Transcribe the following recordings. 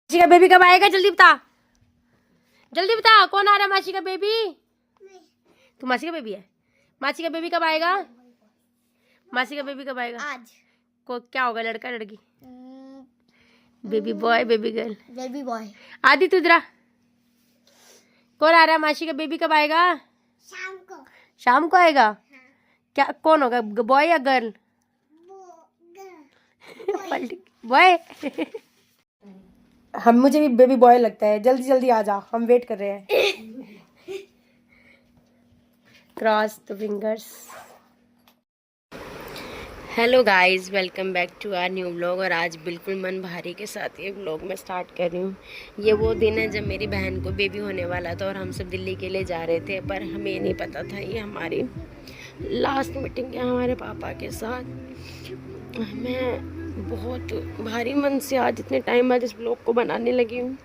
मासी का बेबी कब आएगा? जल्दी बता, जल्दी बता। कौन आ रहा है मासी का बेबी? तू मासी का बेबी है? मासी का बेबी कब आएगा? मासी का बेबी कब आएगा? आज। को क्या होगा, लड़का लड़की? Baby boy baby girl? Baby boy. आदि तू इधर। कौन आ रहा है? मासी का बेबी कब आएगा? शाम को। शाम को आएगा? क्या कौन होगा, बॉय या गर्ल? बॉय। हम मुझे भी बेबी बॉय लगता है। जल्दी जल्दी आ जा, हम वेट कर रहे हैं। Cross the fingers. Hello guys, welcome back to our new vlog. और आज बिल्कुल मन भारी के साथ ये व्लॉग मैं स्टार्ट कर रही हूँ। ये वो दिन है जब मेरी बहन को बेबी होने वाला था और हम सब दिल्ली के लिए जा रहे थे, पर हमें ये नहीं पता था ये हमारी लास्ट मीटिंग है हमारे पापा के साथ। मैं बहुत भारी मन से आज इतने टाइम बाद इस व्लॉग को बनाने लगी हूँ,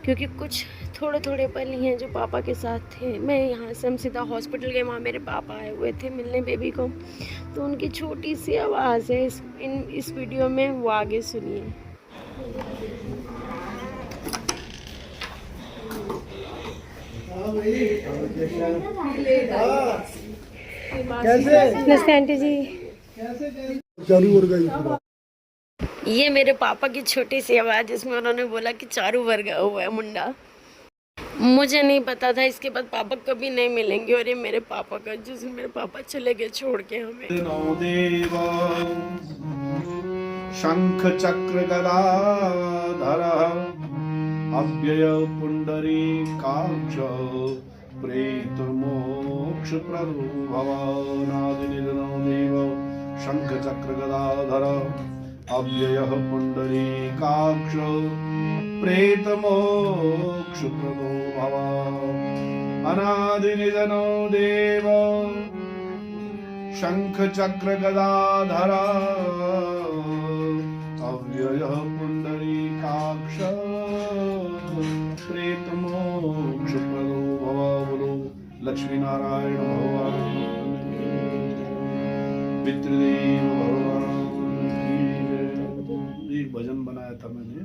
क्योंकि कुछ थोड़े थोड़े पल ही हैं जो पापा के साथ थे। मैं यहाँ से हम सीधा हॉस्पिटल गए, वहाँ मेरे पापा आए हुए थे मिलने बेबी को, तो उनकी छोटी सी आवाज़ है इस वीडियो में, वो आगे सुनिए। नमस्ते आंटी जी। चालू हो गई। ये मेरे पापा की छोटी सी आवाज़ जिसमें उन्होंने बोला कि चारू वर्गा हुआ है मुंडा। मुझे नहीं पता था इसके बाद पापा कभी नहीं मिलेंगे, और ये मेरे पापा का, जिस दिन मेरे पापा चले गए छोड़ के हमें। शंख चक्र गदाधर अव्यय पुंडरीकाक्ष प्रेत मोक्ष प्रभु भवानादिनिधनो देव। शंख चक्र गदाधर अव्यय पुंडरीकाक्ष प्रेत मोक्ष प्रभु भव अनादिनिधनो देव। शंख चक्र गदाधर अव्यय पुंडरीकाक्ष प्रेत मोक्ष प्रदो भव। बोलो लक्ष्मी नारायण भगवान, पितृदेव भगवान। एक भजन बनाया था मैंने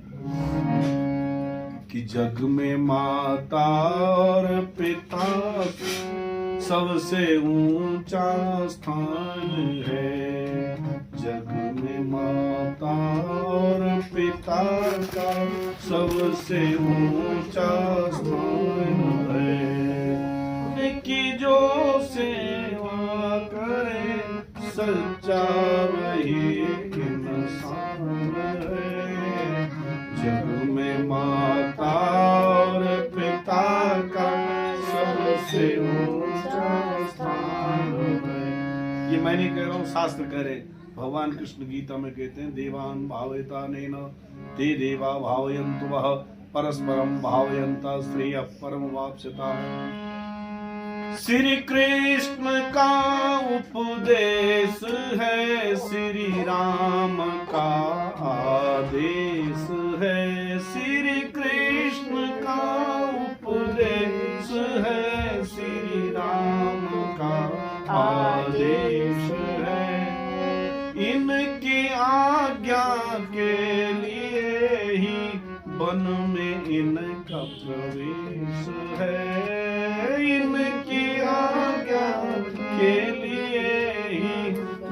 कि जग में माता और पिता सबसे ऊंचा स्थान है। जग में माता और पिता का सबसे ऊंचा स्थान है। उनकी जो सेवा करे सच्चा वही इंसान है। जग में माता और पिता का सबसे ये मैं नहीं कह रहा हूँ, शास्त्र कह रहे। भगवान कृष्ण गीता में कहते हैं देवान भावयता नैन ते देवा भावयन्तु वह परस्परम भावयन्ता श्रेय परम वाप्स्यता। श्री कृष्ण का उपदेश है, श्री राम का आदेश है। श्री कृष्ण का उपदेश है, श्री राम का आदेश है। इनकी आज्ञा के लिए ही वन में इनका प्रवेश है। इनकी आज्ञा के लिए ही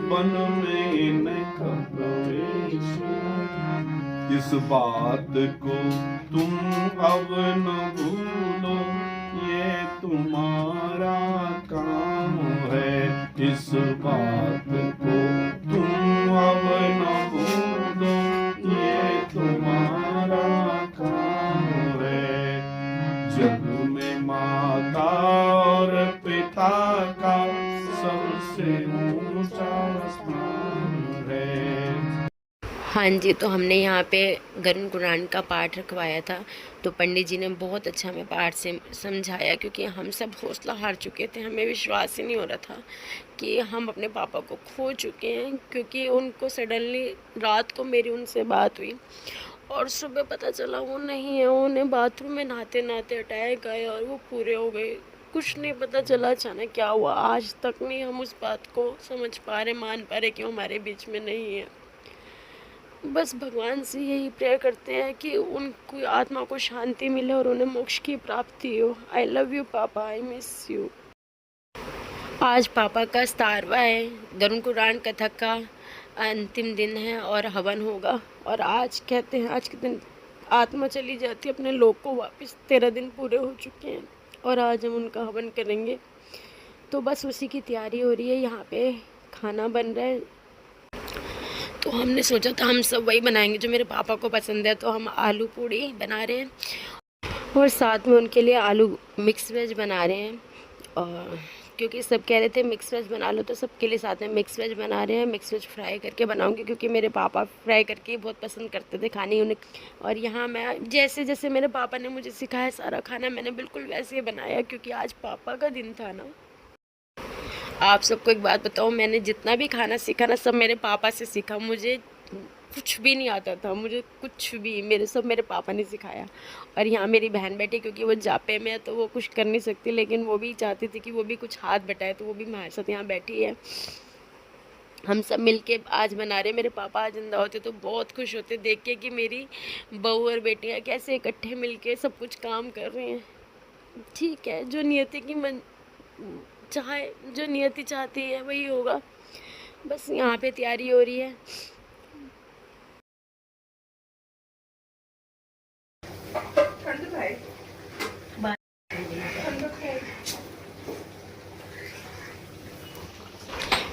वन में इनका प्रवेश है। इस बात को तुम अब न भूलो, ये तुम्हारा काम है। इस बात को तुम अब न भूलो, ये तुम्हारा काम है। जग में माता और पिता का सबसे ऊंचा स्थान है। हाँ जी, तो हमने यहाँ पे गरुड़ कुरान का पाठ रखवाया था, तो पंडित जी ने बहुत अच्छा हमें पाठ से समझाया, क्योंकि हम सब हौसला हार चुके थे। हमें विश्वास ही नहीं हो रहा था कि हम अपने पापा को खो चुके हैं, क्योंकि उनको सडनली रात को मेरी उनसे बात हुई और सुबह पता चला वो नहीं है। उन्हें बाथरूम में नहाते नहाते अटैक आए और वो पूरे हो गए। कुछ नहीं पता चला अचानक क्या हुआ। आज तक नहीं हम उस बात को समझ पा रहे, मान पा रहे कि वो हमारे बीच में नहीं है। बस भगवान से यही प्रेयर करते हैं कि उनको आत्मा को शांति मिले और उन्हें मोक्ष की प्राप्ति हो। आई लव यू पापा, आई मिस यू। आज पापा का 17वां है, दरुण कुरान कथक का अंतिम दिन है और हवन होगा। और आज कहते हैं आज के दिन आत्मा चली जाती है अपने लोक को वापस। 13 दिन पूरे हो चुके हैं और आज हम उनका हवन करेंगे। तो बस उसी की तैयारी हो रही है। यहाँ पे खाना बन रहा है, तो हमने सोचा था हम सब वही बनाएंगे जो मेरे पापा को पसंद है। तो हम आलू पूड़ी बना रहे हैं और साथ में उनके लिए आलू मिक्स वेज बना रहे हैं। और क्योंकि सब कह रहे थे मिक्स वेज बना लो, तो सबके लिए साथ में मिक्स वेज बना रहे हैं। मिक्स वेज फ्राई करके बनाऊंगी क्योंकि मेरे पापा फ्राई करके बहुत पसंद करते थे खाने उन्हें। और यहाँ मैं जैसे जैसे मेरे पापा ने मुझे सिखाया सारा खाना मैंने बिल्कुल वैसे ही बनाया, क्योंकि आज पापा का दिन था ना। आप सबको एक बात बताऊँ, मैंने जितना भी खाना सीखा ना सब मेरे पापा से सीखा। मुझे कुछ भी नहीं आता था, मुझे कुछ भी मेरे पापा ने सिखाया। और यहाँ मेरी बहन बैठी, क्योंकि वो जापे में है तो वो कुछ कर नहीं सकती, लेकिन वो भी चाहती थी कि वो भी कुछ हाथ बटाए, तो वो भी हमारे साथ यहाँ बैठी है। हम सब मिलके आज बना रहे। मेरे पापा आज जिंदा होते तो बहुत खुश होते देख के कि मेरी बहू और बेटियाँ कैसे इकट्ठे मिलके सब कुछ काम कर रही हैं। ठीक है, जो नियति चाहती है वही होगा। बस यहाँ पे तैयारी हो रही है।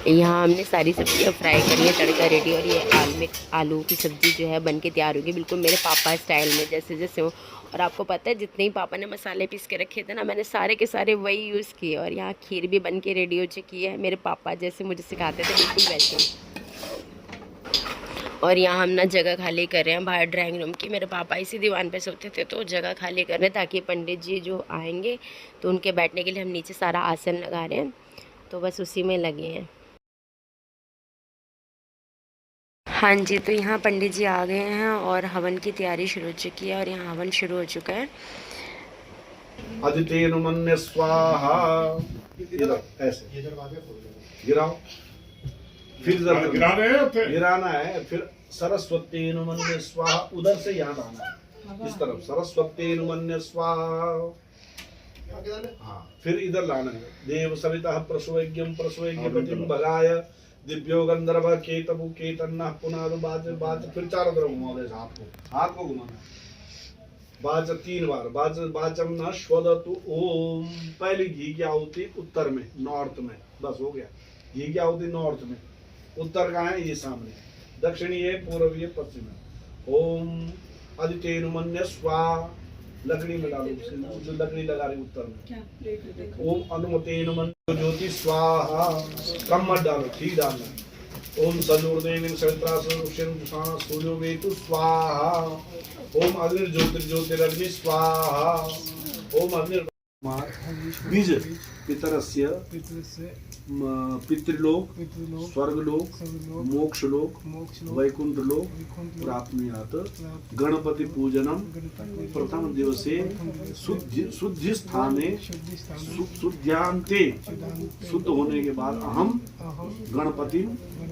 यहाँ हमने सारी सब्जियाँ फ्राई करनी है, तड़का रेडी। और ये आलू की सब्ज़ी जो है बन के तैयार होगी बिल्कुल मेरे पापा स्टाइल में, जैसे जैसे हो। और आपको पता है जितने ही पापा ने मसाले पीस के रखे थे ना, मैंने सारे के सारे वही यूज़ किए। और यहाँ खीर भी बन के रेडी हो चुकी है, मेरे पापा जैसे मुझे सिखाते थे बिल्कुल वैसे। और यहाँ हम ना जगह खाली कर रहे हैं बाहर ड्राइंग रूम की। मेरे पापा इसी दीवान पे सोते थे, तो जगह खाली कर रहे हैं ताकि पंडित जी जो आएंगे तो उनके बैठने के लिए हम नीचे सारा आसन लगा रहे हैं। तो बस उसी में लगे हैं। हाँ जी, तो यहाँ पंडित जी आ गए हैं और हवन की तैयारी शुरू हो चुकी है। और यहाँ हवन शुरू हो चुका है। अदितेनुमन्य स्वाहा, ऐसे गिराओ, फिर गिराना है। फिर सरस्वतीनुमन्य स्वाहा, उधर से यहाँ आना है, इस तरफ सरस्वतीनुमन्य स्वाहा। हाँ, फिर इधर लाना है। देव सविता प्रसवज्ञम प्रसवज्ञपतिम भगाय दिव्यो गंधर्व केतबु केतन्ना पुनाद बाज बाज। फिर चारों तरफ घुमाओ, हाथ को घुमाना। बाज 3 बार, बाजम न स्वदतु ओम। पहली घी की आहुति उत्तर में, नॉर्थ में, बस हो गया। घी की आहुति नॉर्थ में, उत्तर का है ये सामने, दक्षिणीय पूर्वीय पश्चिम। ओम अदितेनुमन्य स्वाहा, लकड़ी में डालो, जो लकड़ी लगा रही उत्तर में। ओम अनुमतेनुमन्य ज्योति स्वाहा, कम मत डालो, ठीक डालना। ओम सजोर्देवी सवित्रा सूर्योवेतु स्वाहा। ओम अग्निर्ज्योतिर्ज्योतिरग्नि स्वाहा। ओम अग्नि बीज पितरस्य पितृलोक स्वर्गलोक मोक्षलोक वैकुंठलोक प्राप्नुयात्। गणपति पूजनम प्रथम दिवसे शुद्धि स्थाने शुद्ध्यांते, शुद्ध होने के बाद अहम गणपति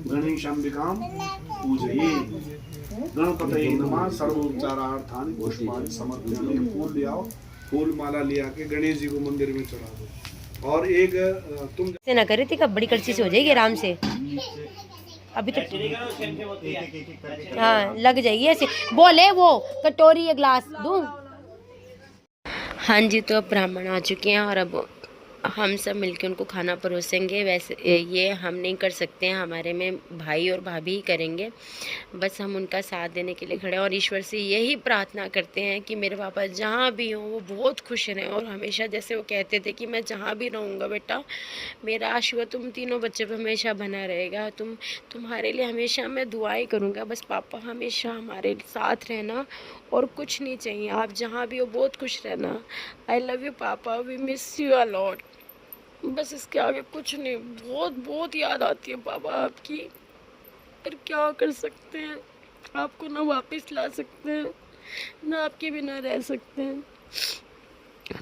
गणेशांबिकां पूजये। गणपतये नमः। सर्वोपचारार्थानि पुष्पाणि समर्पयामि। फूल ले आओ, फूल माला ले आके गणेश जी को मंदिर में चढ़ा दो। और एक तुम से ना करे थी, कब बड़ी कड़ची से हो जाएगी आराम से। अभी तो हाँ लग जाएगी ऐसे। बोले वो कटोरी या ग्लास दूं। हाँ जी, तो अब ब्राह्मण आ चुके हैं और अब हम सब मिलकर उनको खाना परोसेंगे। वैसे ये हम नहीं कर सकते हैं, हमारे में भाई और भाभी ही करेंगे। बस हम उनका साथ देने के लिए खड़े हैं और ईश्वर से यही प्रार्थना करते हैं कि मेरे पापा जहाँ भी हों वो बहुत खुश रहें। और हमेशा जैसे वो कहते थे कि मैं जहाँ भी रहूँगा बेटा, मेरा आशीर्वाद तुम तीनों बच्चे पर हमेशा बना रहेगा। तुम्हारे लिए हमेशा मैं दुआएं करूँगा। बस पापा हमेशा हमारे साथ रहना और कुछ नहीं चाहिए। आप जहाँ भी हो बहुत खुश रहना। I love you papa, we miss you a lot. बस इसके आगे कुछ नहीं। बहुत बहुत याद आती है पापा आपकी, पर क्या कर सकते हैं। आपको ना वापस ला सकते हैं, ना आपके बिना रह सकते हैं।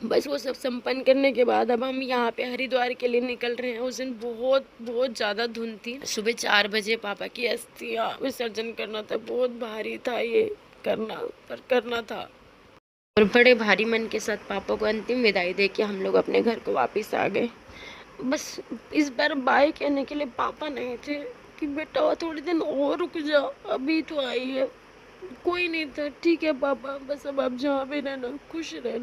बस वो सब संपन्न करने के बाद अब हम यहाँ पे हरिद्वार के लिए निकल रहे हैं। उस दिन बहुत बहुत ज़्यादा धुंध थी। सुबह 4 बजे पापा की अस्थियाँ विसर्जन करना था। बहुत भारी था ये करना, पर करना था। और बड़े भारी मन के साथ पापा को अंतिम विदाई दे के हम लोग अपने घर को वापस आ गए। बस इस बार बाय कहने के लिए पापा नहीं थे कि बेटा थोड़ी दिन और रुक जाओ, अभी तो आई है। कोई नहीं था। ठीक है पापा, बस अब आप जहाँ भी रहना खुश रहना।